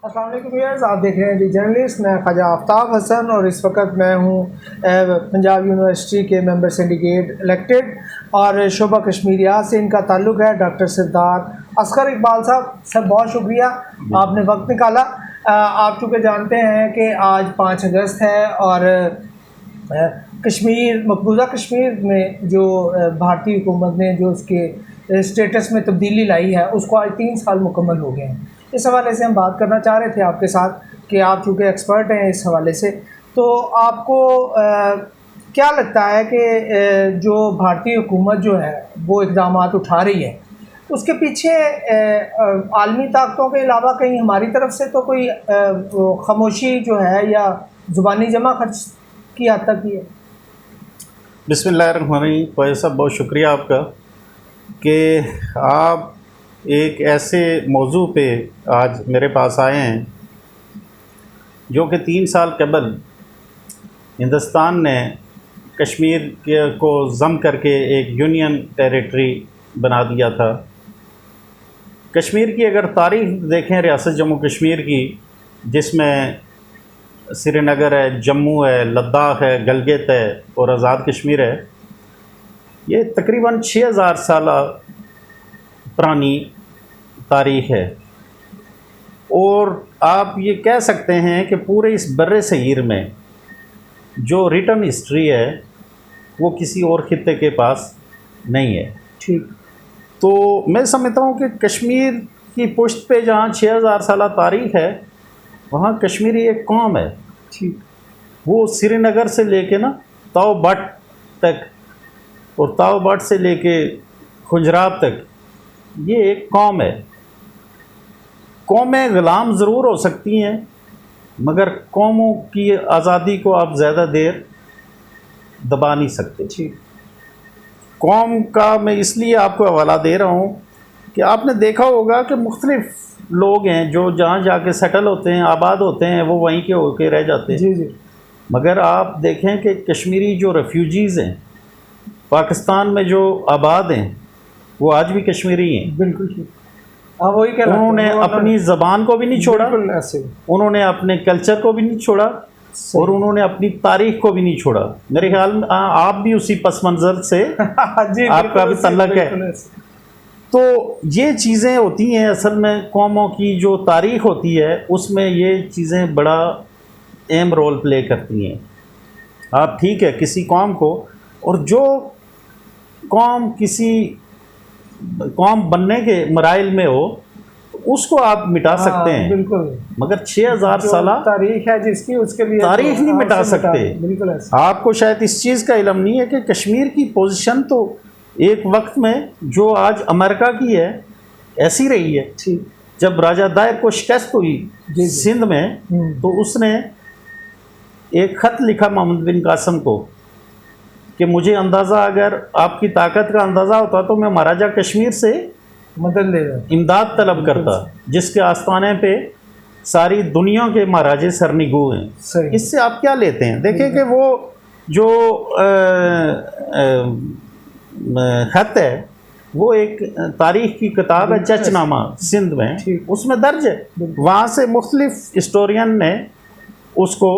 السلام علیکم ویئرز، آپ دیکھ رہے ہیں دی جرنلسٹ. میں خواجہ آفتاب حسن اور اس وقت میں ہوں پنجاب یونیورسٹی کے ممبر سنڈیکیٹ الیکٹڈ اور شعبہ کشمیریات سے ان کا تعلق ہے. ڈاکٹر سردار اصغر اقبال صاحب، سر بہت شکریہ آپ نے وقت نکالا. آپ چونکہ جانتے ہیں کہ آج 5 اگست ہے اور کشمیر، مقبوضہ کشمیر میں جو بھارتی حکومت نے جو اس کے اسٹیٹس میں تبدیلی لائی ہے اس کو آج 3 سال مکمل ہو گئے ہیں. اس حوالے سے ہم بات کرنا چاہ رہے تھے آپ کے ساتھ کہ آپ چونکہ ایکسپرٹ ہیں اس حوالے سے، تو آپ کو کیا لگتا ہے کہ جو بھارتی حکومت جو ہے وہ اقدامات اٹھا رہی ہے اس کے پیچھے عالمی طاقتوں کے علاوہ کہیں ہماری طرف سے تو کوئی خاموشی جو ہے یا زبانی جمع خرچ کی حد تک ہی ہے؟ بسم اللہ الرحمن الرحیم. فیض صاحب بہت شکریہ آپ کا کہ آپ ایک ایسے موضوع پہ آج میرے پاس آئے ہیں جو کہ 3 سال قبل ہندوستان نے کشمیر کو ضم کر کے ایک یونین ٹیریٹری بنا دیا تھا. کشمیر کی اگر تاریخ دیکھیں ریاست جموں کشمیر کی، جس میں سری نگر ہے، جموں ہے، لداخ ہے، گلگت ہے اور آزاد کشمیر ہے، یہ تقریباً 6000 سالہ پرانی تاریخ ہے. اور آپ یہ کہہ سکتے ہیں کہ پورے اس بر صغیر میں جو ریٹن ہسٹری ہے وہ کسی اور خطے کے پاس نہیں ہے. ٹھیک. تو میں سمجھتا ہوں کہ کشمیر کی پشت پہ جہاں 6000 سالہ تاریخ ہے وہاں کشمیری ایک قوم ہے. ٹھیک. وہ سری نگر سے لے کے تاؤ بٹ تک اور تاؤ بٹ سے لے کے کھنجراب تک یہ ایک قوم ہے. قومیں غلام ضرور ہو سکتی ہیں مگر قوموں کی آزادی کو آپ زیادہ دیر دبا نہیں سکتے. ٹھیک. قوم کا میں اس لیے آپ کو حوالہ دے رہا ہوں کہ آپ نے دیکھا ہوگا کہ مختلف لوگ ہیں جو جہاں جا کے سیٹل ہوتے ہیں، آباد ہوتے ہیں، وہ وہیں کے ہو کے رہ جاتے ہیں. جی جی. مگر آپ دیکھیں کہ کشمیری جو ریفیوجیز ہیں پاکستان میں جو آباد ہیں وہ آج بھی کشمیری ہیں. بالکل ٹھیک. ہاں وہی کہہ رہا ہوں. انہوں نے اپنی زبان کو بھی نہیں چھوڑا، بالکل ایسے. انہوں نے اپنے کلچر کو بھی نہیں چھوڑا اور انہوں نے اپنی تاریخ کو بھی نہیں چھوڑا. میرے خیال میں آپ بھی اسی پس منظر سے آپ کا بھی تعلق ہے. تو یہ چیزیں ہوتی ہیں اصل میں قوموں کی جو تاریخ ہوتی ہے اس میں یہ چیزیں بڑا اہم رول پلے کرتی ہیں. آپ ٹھیک ہے کسی قوم کو، اور جو قوم کسی قوم بننے کے مراحل میں ہو اس کو آپ مٹا سکتے ہیں. بالکل. مگر 6000 سالہ تاریخ ہے جس کی اس کے لیے تاریخ نہیں مٹا سکتے. بالکل ایسا. آپ کو شاید اس چیز کا علم نہیں ہے کہ کشمیر کی پوزیشن تو ایک وقت میں جو آج امریکہ کی ہے ایسی رہی ہے. ٹھیک. جب راجہ دائر کو شکست ہوئی سندھ میں تو اس نے ایک خط لکھا محمد بن قاسم کو کہ مجھے اندازہ، اگر آپ کی طاقت کا اندازہ ہوتا تو میں مہاراجہ کشمیر سے مدد لے رہا، امداد طلب کرتا، جس کے آستانے پہ ساری دنیا کے مہاراجے سرنگو ہیں. اس سے آپ کیا لیتے ہیں؟ دیکھیں کہ وہ جو خط ہے وہ ایک تاریخ کی کتاب ہے، چچ نامہ سندھ میں، اس میں درج ہے. وہاں سے مختلف ہسٹورین نے اس کو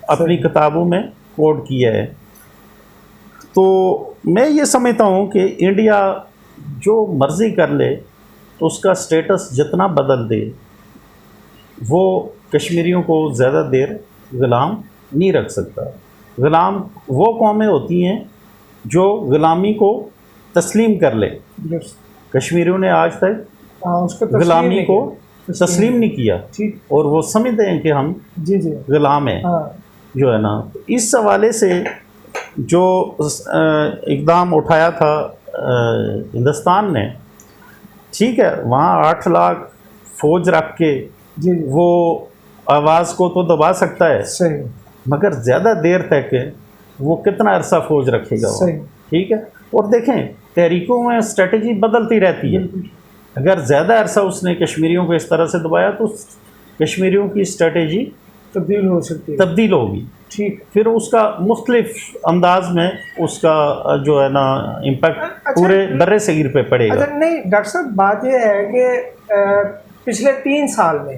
اپنی کتابوں میں کوٹ کیا ہے. تو میں یہ سمجھتا ہوں کہ انڈیا جو مرضی کر لے تو اس کا سٹیٹس جتنا بدل دے وہ کشمیریوں کو زیادہ دیر غلام نہیں رکھ سکتا. غلام وہ قومیں ہوتی ہیں جو غلامی کو تسلیم کر لے. کشمیریوں نے آج تک غلامی کو تسلیم نہیں کیا اور وہ سمجھتے ہیں کہ ہم غلام ہیں جو ہے نا. اس حوالے سے جو اقدام اٹھایا تھا ہندوستان نے، ٹھیک ہے وہاں 8 لاکھ فوج رکھ کے وہ آواز کو تو دبا سکتا ہے مگر زیادہ دیر تک وہ کتنا عرصہ فوج رکھے گا وہ. ٹھیک ہے. اور دیکھیں تحریکوں میں اسٹریٹجی بدلتی رہتی ہے. اگر زیادہ عرصہ اس نے کشمیریوں کو اس طرح سے دبایا تو کشمیریوں کی اسٹریٹجی تبدیل ہو سکتی ہے، تبدیل ہوگی. ٹھیک. پھر اس کا مختلف انداز میں اس کا جو ہے نا امپیکٹ پورے بر صغیر پہ پڑے گا. نہیں ڈاکٹر صاحب، بات یہ ہے کہ پچھلے 3 سال میں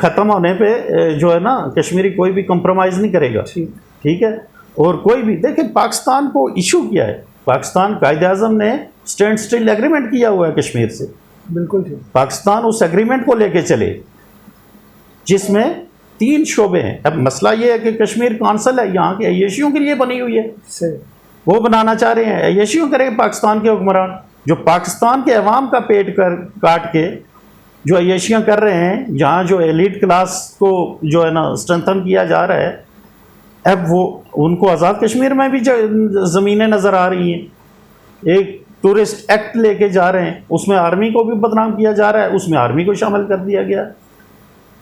ختم ہونے پہ جو ہے نا کشمیری کوئی بھی کمپرومائز نہیں کرے گا، ٹھیک ہے. اور کوئی بھی دیکھیں پاکستان کو ایشو کیا ہے، پاکستان قائد اعظم نے اسٹینڈ اسٹل ایگریمنٹ کیا ہوا ہے کشمیر سے. بالکل ٹھیک. پاکستان اس ایگریمنٹ کو لے کے چلے جس میں 3 شعبے ہیں. اب مسئلہ یہ ہے کہ کشمیر کونسل ہے یہاں کے عیاشیوں کے لیے بنی ہوئی ہے، وہ بنانا چاہ رہے ہیں. عیاشیوں کریں پاکستان کے حکمران جو پاکستان کے عوام کا پیٹ کاٹ کے جو عیاشیاں کر رہے ہیں، جہاں جو ایلیٹ کلاس کو جو ہے نا اسٹرینتھن کیا جا رہا ہے. اب وہ ان کو آزاد کشمیر میں بھی زمینیں نظر آ رہی ہیں. ایک ٹورسٹ ایکٹ لے کے جا رہے ہیں، اس میں آرمی کو بھی بدنام کیا جا رہا ہے، اس میں آرمی کو شامل کر دیا گیا.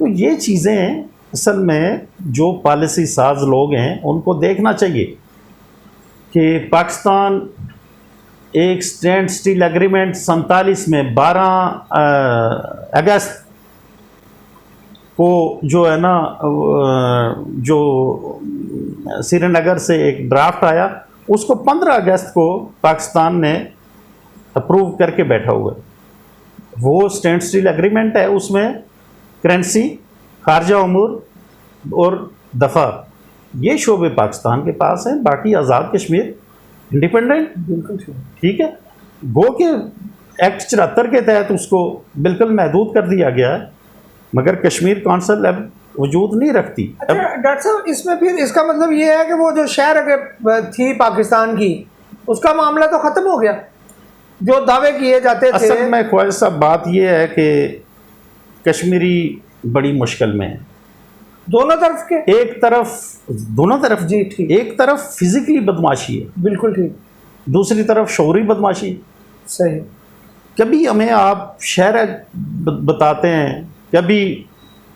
تو یہ چیزیں اصل میں جو پالیسی ساز لوگ ہیں ان کو دیکھنا چاہیے کہ پاکستان ایک اسٹینڈ اسٹل ایگریمنٹ 47 میں 12 اگست کو جو ہے نا جو سری نگر سے ایک ڈرافٹ آیا، اس کو 15 اگست کو پاکستان نے اپروو کر کے بیٹھا ہوا ہے. وہ اسٹینڈ اسٹل ایگریمنٹ ہے، اس میں کرنسی، خارجہ امور اور دفاع یہ شعبے پاکستان کے پاس ہیں. باقی آزاد کشمیر انڈیپینڈنٹ، بالکل ٹھیک ہے. گو کہ ایکٹ 74 کے تحت اس کو بالکل محدود کر دیا گیا ہے، مگر کشمیر کونسل اب وجود نہیں رکھتی. ڈاکٹر صاحب اس میں پھر اس کا مطلب یہ ہے کہ وہ جو شہر اگر تھی پاکستان کی اس کا معاملہ تو ختم ہو گیا، جو دعوے کیے جاتے تھے. اصل میں خواجہ صاحب بات یہ ہے کہ کشمیری بڑی مشکل میں ہے دونوں طرف کے. دونوں طرف جی ٹھیک. ایک طرف فزیکلی بدماشی ہے، بالکل ٹھیک. دوسری طرف شعوری بدماشی. صحیح. کبھی ہمیں آپ شہر بتاتے ہیں، کبھی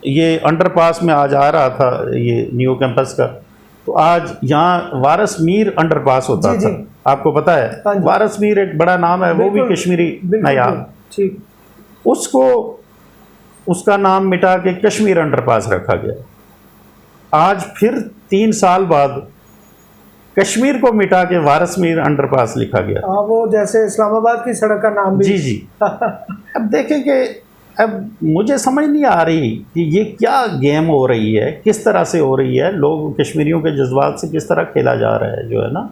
یہ انڈر پاس میں آج آ رہا تھا یہ نیو کیمپس کا، تو آج یہاں وارث میر انڈر پاس ہوتا تھا، آپ کو پتا ہے. وارث میر ایک بڑا نام ہے، وہ بھی کشمیری نایاب. ٹھیک. اس کو اس کا نام مٹا کے کشمیر انڈر پاس رکھا گیا. آج پھر 3 سال بعد کشمیر کو مٹا کے وارث میر انڈر پاس لکھا گیا. وہ جیسے اسلام آباد کی سڑک کا نام بھی. جی اب دیکھیں کہ اب مجھے سمجھ نہیں آ رہی کہ یہ کیا گیم ہو رہی ہے، کس طرح سے ہو رہی ہے، لوگ کشمیریوں کے جذبات سے کس طرح کھیلا جا رہا ہے. جو ہے نا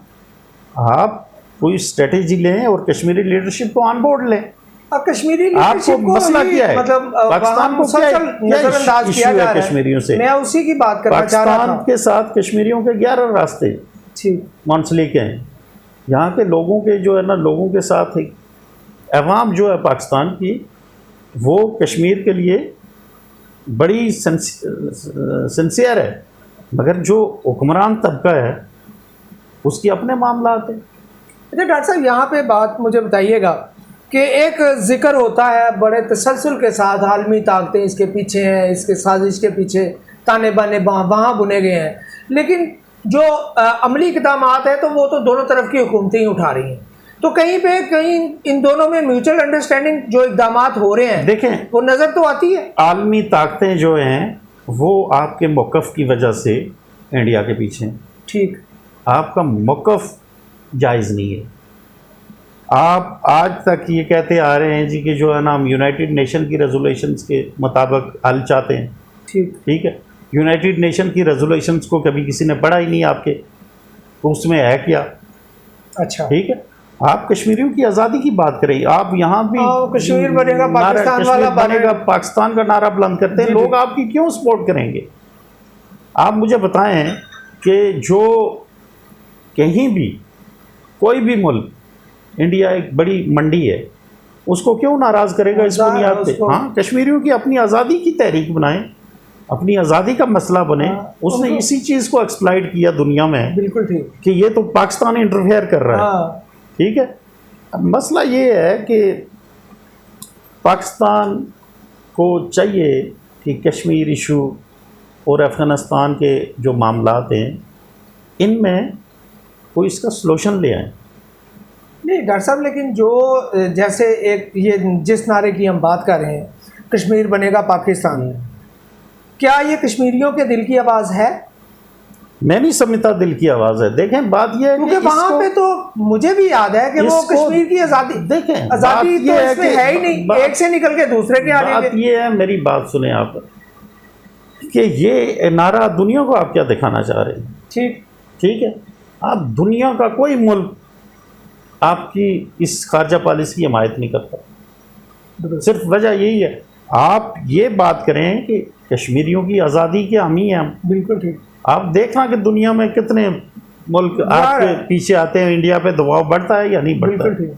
آپ کوئی اسٹریٹجی لیں اور کشمیری لیڈرشپ کو آن بورڈ لیں. کشمیری آپ کو مسئلہ کیا ہے، مطلب پاکستان کو نظر انداز کیا جا رہا ہے کشمیریوں سے. میں اسی کی بات کرنا چاہ رہا تھا. پاکستان کے ساتھ کشمیریوں کے 11 راستے منسلک ہیں. یہاں کے لوگوں کے جو ہے نا لوگوں کے ساتھ عوام جو ہے پاکستان کی وہ کشمیر کے لیے بڑی سنسیئر ہے، مگر جو حکمران طبقہ ہے اس کی اپنے معاملات ہیں. اچھا ڈاکٹر صاحب یہاں پہ بات مجھے بتائیے گا کہ ایک ذکر ہوتا ہے بڑے تسلسل کے ساتھ، عالمی طاقتیں اس کے پیچھے ہیں، اس کے سازش کے پیچھے تانے بانے وہاں بنے گئے ہیں، لیکن جو عملی اقدامات ہیں تو وہ تو دونوں طرف کی حکومتیں ہی اٹھا رہی ہیں. تو کہیں ان دونوں میں میوچل انڈرسٹینڈنگ جو اقدامات ہو رہے ہیں دیکھیں وہ نظر تو آتی ہے. عالمی طاقتیں جو ہیں وہ آپ کے موقف کی وجہ سے انڈیا کے پیچھے ہیں. ٹھیک. آپ کا موقف جائز نہیں ہے. آپ آج تک یہ کہتے آ رہے ہیں جی کہ جو ہے نا ہم یونائٹڈ نیشن کی ریزولوشنز کے مطابق حل چاہتے ہیں. ٹھیک ہے. یونائٹڈ نیشن کی ریزولوشنز کو کبھی کسی نے پڑھا ہی نہیں آپ کے، اس میں ہے کیا. اچھا ٹھیک ہے. آپ کشمیریوں کی آزادی کی بات کریں، آپ یہاں بھی کشمیر بنے گا پاکستان والا بنے گا پاکستان کا نعرہ بلند کرتے ہیں. لوگ آپ کی کیوں سپورٹ کریں گے؟ آپ مجھے بتائیں کہ جو کہیں بھی کوئی بھی ملک، انڈیا ایک بڑی منڈی ہے، اس کو کیوں ناراض کرے گا اس بنیاد پہ؟ ہاں کشمیریوں کی اپنی آزادی کی تحریک بنائیں، اپنی آزادی کا مسئلہ بنے. اس نے اسی چیز کو ایکسپلائٹ کیا دنیا میں. بالکل ٹھیک. کہ یہ تو پاکستان انٹرفیئر کر رہا ہے. ٹھیک ہے. اب مسئلہ یہ ہے کہ پاکستان کو چاہیے کہ کشمیر ایشو اور افغانستان کے جو معاملات ہیں ان میں کوئی اس کا سلوشن لے آئیں. نہیں ڈاکٹر صاحب، لیکن جو جیسے ایک یہ جس نعرے کی ہم بات کر رہے ہیں کشمیر بنے گا پاکستان، کیا یہ کشمیریوں کے دل کی آواز ہے؟ میں نہیں سمجھتا دل کی آواز ہے. دیکھیں بات یہ ہے کہ وہاں پہ تو مجھے بھی یاد ہے کہ وہ کشمیر کی آزادی، دیکھیں آزادی تو اس میں ہے ہی نہیں، ایک سے نکل کے دوسرے کے آگے. بات یہ ہے، میری بات سنیں آپ، کہ یہ نعرہ دنیا کو آپ کیا دکھانا چاہ رہے ہیں؟ ٹھیک ہے، آپ دنیا کا کوئی ملک آپ کی اس خارجہ پالیسی کی حمایت نہیں کرتا، صرف وجہ یہی ہے آپ یہ بات کریں کہ کشمیریوں کی آزادی کے حامی ہیں ہم۔ بالکل ٹھیک۔ آپ دیکھنا کہ دنیا میں کتنے ملک آپ کے پیچھے آتے ہیں، انڈیا پہ دباؤ بڑھتا ہے یا نہیں بڑھتا ہے،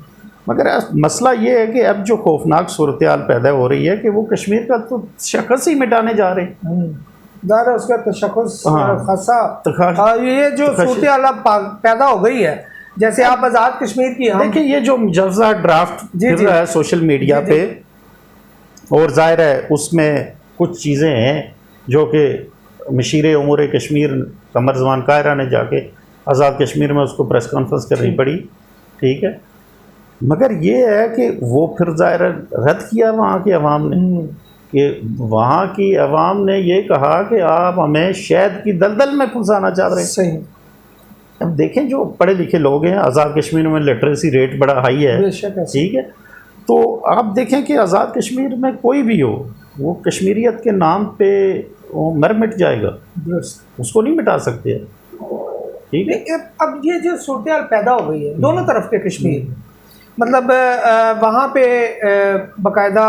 مگر مسئلہ یہ ہے کہ اب جو خوفناک صورتحال پیدا ہو رہی ہے کہ وہ کشمیر کا تو تشخص ہی مٹانے جا رہے ہیں۔ ظاہر ہے اس کا تشخص خاصا، یہ جو صورتحال پیدا ہو گئی ہے، جیسے آپ آزاد کشمیر کی، دیکھیں یہ جو مجوزہ ڈرافٹ پھر رہا ہے سوشل میڈیا پہ، اور ظاہر ہے اس میں کچھ چیزیں ہیں جو کہ مشیر امور کشمیر قمر زمان قاہرہ نے جا کے آزاد کشمیر میں اس کو پریس کانفرنس کرنی پڑی، ٹھیک ہے، مگر یہ ہے کہ وہ پھر ظاہر رد کیا وہاں کی عوام نے، کہ وہاں کی عوام نے یہ کہا کہ آپ ہمیں شہد کی دلدل میں پھنسانا چاہ رہے ہیں۔ صحیح۔ اب دیکھیں جو پڑھے لکھے لوگ ہیں، آزاد کشمیر میں لٹریسی ریٹ بڑا ہائی ہے، ٹھیک ہے، تو آپ دیکھیں کہ آزاد کشمیر میں کوئی بھی ہو وہ کشمیریت کے نام پہ وہ مٹ جائے گا، اس کو نہیں مٹا سکتے، ٹھیک ہے۔ اب یہ جو صورتحال پیدا ہو گئی ہے دونوں طرف کے کشمیر، مطلب وہاں پہ باقاعدہ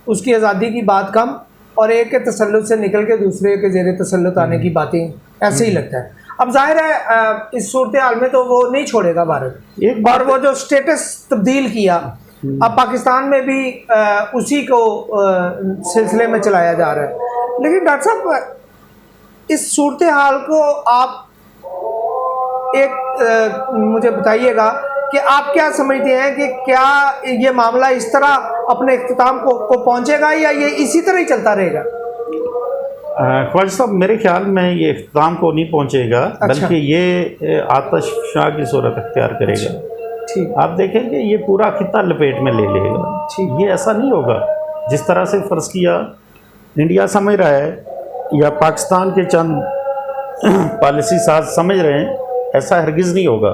اس کی آزادی کی بات کم، اور ایک کے تسلط سے نکل کے دوسرے کے زیر تسلط آنے کی باتیں ایسے ہی لگتا ہے۔ اب ظاہر ہے اس صورتحال میں تو وہ نہیں چھوڑے گا بھارت، ایک بار وہ جو سٹیٹس تبدیل کیا اب پاکستان میں بھی اسی کو سلسلے میں چلایا جا رہا ہے۔ لیکن ڈاکٹر صاحب اس صورتحال کو آپ ایک مجھے بتائیے گا کہ آپ کیا سمجھتے ہیں کہ کیا یہ معاملہ اس طرح اپنے اختتام کو پہنچے گا یا یہ اسی طرح ہی چلتا رہے گا؟ خواجہ صاحب میرے خیال میں یہ اختتام کو نہیں پہنچے گا، بلکہ یہ آتش فشاں کی صورت اختیار کرے گا۔ آپ دیکھیں کہ یہ پورا خطہ لپیٹ میں لے لے گا، یہ ایسا نہیں ہوگا جس طرح سے فرض کیا انڈیا سمجھ رہا ہے یا پاکستان کے چند پالیسی ساز سمجھ رہے ہیں، ایسا ہرگز نہیں ہوگا۔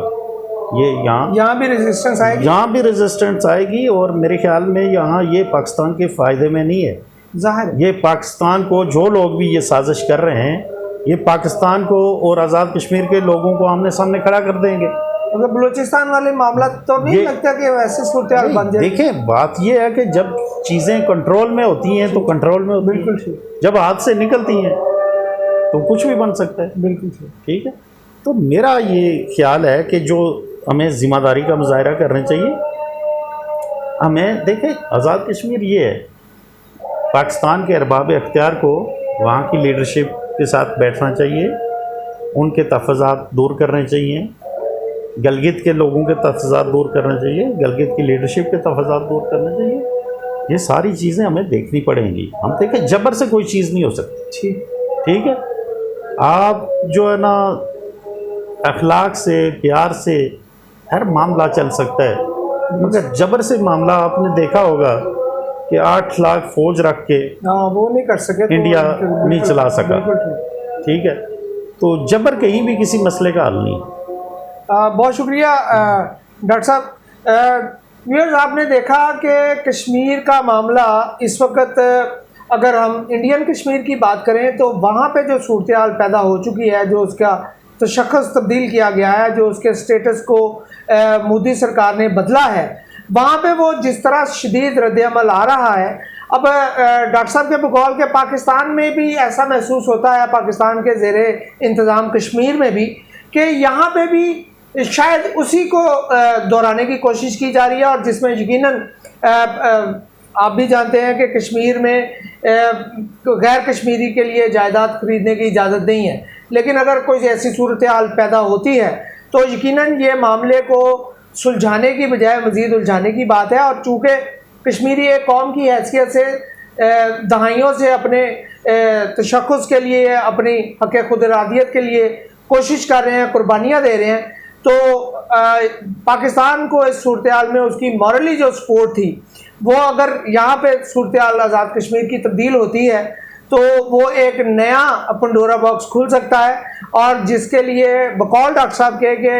یہ یہاں بھی ریزسٹنس آئے گی، یہاں بھی ریزسٹنس آئے گی، اور میرے خیال میں یہاں یہ پاکستان کے فائدے میں نہیں ہے۔ ظاہر یہ پاکستان کو جو لوگ بھی یہ سازش کر رہے ہیں یہ پاکستان کو اور آزاد کشمیر کے لوگوں کو آمنے سامنے کھڑا کر دیں گے۔ مطلب بلوچستان والے معاملہ تو نہیں لگتا کہ ویسے صورتحال بن جائے؟ دیکھیں بات یہ ہے کہ جب چیزیں کنٹرول میں ہوتی ہیں تو کنٹرول میں ہوتی ہیں، بالکل، جب ہاتھ سے نکلتی ہیں تو کچھ بھی بن سکتا ہے، بالکل ٹھیک ہے۔ تو میرا یہ خیال ہے کہ جو ہمیں ذمہ داری کا مظاہرہ کرنا چاہیے، ہمیں دیکھیں آزاد کشمیر یہ ہے، پاکستان کے ارباب اختیار کو وہاں کی لیڈرشپ کے ساتھ بیٹھنا چاہیے، ان کے تحفظات دور کرنے چاہیے، گلگت کے لوگوں کے تحفظات دور کرنے چاہیے، گلگت کی لیڈرشپ کے تحفظات دور کرنے چاہیے، یہ ساری چیزیں ہمیں دیکھنی پڑیں گی۔ ہم دیکھیں جبر سے کوئی چیز نہیں ہو سکتی، ٹھیک ہے، آپ جو ہے نا اخلاق سے پیار سے ہر معاملہ چل سکتا ہے، مگر جبر سے معاملہ آپ نے دیکھا ہوگا کہ 8 لاکھ فوج رکھ کے وہ نہیں کر سکے، انڈیا نہیں چلا سکا، ٹھیک ہے، تو جبر کہیں بھی کسی مسئلے کا حل نہیں۔ بہت شکریہ ڈاکٹر صاحب۔ ویورز آپ نے دیکھا کہ کشمیر کا معاملہ اس وقت اگر ہم انڈین کشمیر کی بات کریں تو وہاں پہ جو صورتحال پیدا ہو چکی ہے، جو اس کا تشخص تبدیل کیا گیا ہے، جو اس کے سٹیٹس کو مودی سرکار نے بدلا ہے، وہاں پہ وہ جس طرح شدید رد عمل آ رہا ہے، اب ڈاکٹر صاحب کے بقول کے پاکستان میں بھی ایسا محسوس ہوتا ہے، پاکستان کے زیر انتظام کشمیر میں بھی، کہ یہاں پہ بھی شاید اسی کو دہرانے کی کوشش کی جا رہی ہے، اور جس میں یقیناً آپ بھی جانتے ہیں کہ کشمیر میں غیر کشمیری کے لیے جائیداد خریدنے کی اجازت نہیں ہے، لیکن اگر کوئی ایسی صورتحال پیدا ہوتی ہے تو یقیناً یہ معاملے کو سلجھانے کی بجائے مزید الجھانے کی بات ہے، اور چونکہ کشمیری ایک قوم کی حیثیت سے دہائیوں سے اپنے تشخص کے لیے، اپنی حق خود ارادیت کے لیے کوشش کر رہے ہیں، قربانیاں دے رہے ہیں، تو پاکستان کو اس صورتحال میں اس کی مورلی جو سپورٹ تھی، وہ اگر یہاں پہ صورتحال آزاد کشمیر کی تبدیل ہوتی ہے تو وہ ایک نیا پنڈورا باکس کھل سکتا ہے، اور جس کے لیے بقول ڈاکٹر صاحب کے کہ